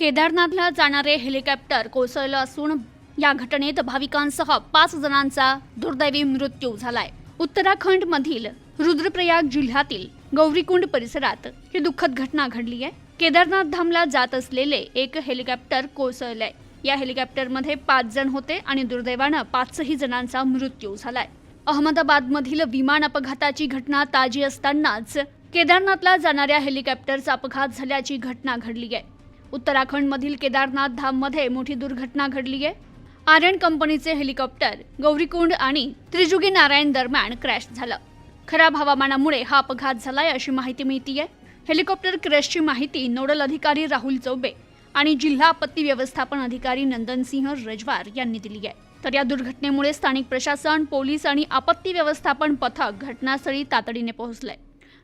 केदारनाथला जाणारे हेलिकॉप्टर कोसळलं असून या घटनेत भाविकांसह 5 जणांचा दुर्दैवी मृत्यू झालाय। उत्तराखंड मधील रुद्रप्रयाग जिल्ह्यातील गौरीकुंड परिसरात ही दुःखद घटना घडली आहे। केदारनाथ धामला जात असलेले एक हेलिकॉप्टर कोसळलंय। या हेलिकॉप्टरमध्ये 5 जण होते आणि दुर्दैवानं 5ही जणांचा मृत्यू झालाय। अहमदाबादमधील विमान अपघाताची घटना ताजी असतानाच केदारनाथला जाणाऱ्या हेलिकॉप्टरचा अपघात झाल्याची घटना घडली आहे। उत्तराखंडमधील केदारनाथ धाममध्ये मोठी दुर्घटना घडली आहे। आर्यन कंपनीचे हेलिकॉप्टर गौरीकुंड आणि त्रिजुगी नारायण दरम्यान क्रॅश झालं। खराब हवामानामुळे हा अपघात झालाय अशी माहिती मिळतीये। हेलिकॉप्टर क्रॅशची माहिती नोडल अधिकारी राहुल चौबे आणि जिल्हा आपत्ती व्यवस्थापन अधिकारी नंदनसिंह रजवार यांनी दिली आहे। तर या दुर्घटनेमुळे स्थानिक प्रशासन, पोलीस आणि आपत्ती व्यवस्थापन पथक घटनास्थळी तातडीने पोहोचले।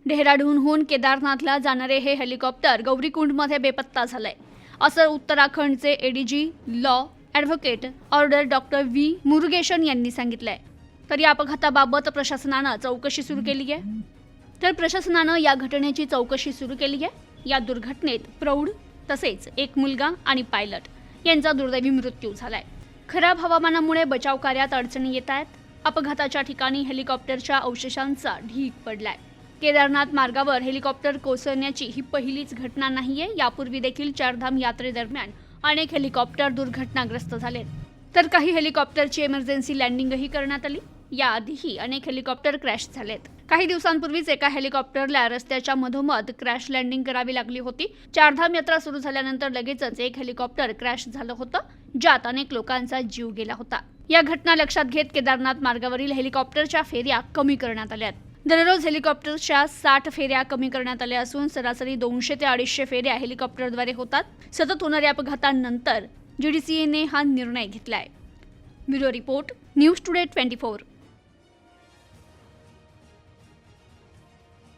डेहराडूनहून केदारनाथला जाणारे हे हेलिकॉप्टर गौरीकुंडमध्ये बेपत्ता झालंय, असं उत्तराखंडचे ADG law advocate order doctor V Murugesan यांनी सांगितलंय। तर या अपघाताबाबत प्रशासनानं चौकशी सुरू केली आहे। तर प्रशासनानं या घटनेची चौकशी सुरू केली आहे। या दुर्घटनेत प्रौढ तसेच एक मुलगा आणि पायलट यांचा दुर्दैवी मृत्यू झालाय। खराब हवामानामुळे बचाव कार्यात अडचणी येत आहेत। अपघाताच्या ठिकाणी हेलिकॉप्टरच्या अवशेषांचा ढीग पडलाय। केदारनाथ मार्गावर हेलिकॉप्टर कोसळण्याची ही पहिलीच घटना नाहीये। यापूर्वी देखील चारधाम यात्रेदरम्यान अनेक हेलिकॉप्टर दुर्घटनाग्रस्त झाले, तर काही हेलिकॉप्टरची इमर्जन्सी लँडिंगही करण्यात आली। याआधीही अनेक हेलिकॉप्टर क्रॅश झालेत। काही दिवसांपूर्वीच एका हेलिकॉप्टरला रस्त्याच्या मधोमध क्रॅश लँडिंग करावी लागली होती। चारधाम यात्रा सुरू झाल्यानंतर लगेचच एक हेलिकॉप्टर क्रॅश झालं होतं, ज्यात अनेक लोकांचा जीव गेला होता। या घटना लक्षात घेत केदारनाथ मार्गावरील हेलिकॉप्टरच्या फेऱ्या कमी करण्यात आल्या। दररोज हेलिकॉप्टरच्या 60 फेऱ्या कमी करण्यात आल्या असून सरासरी 200 ते 250 फेऱ्या हेलिकॉप्टरद्वारे होतात। सतत होणाऱ्या अपघातांनंतर जीडीसीएने हा निर्णय घेतलाय। Bureau report, news today 24।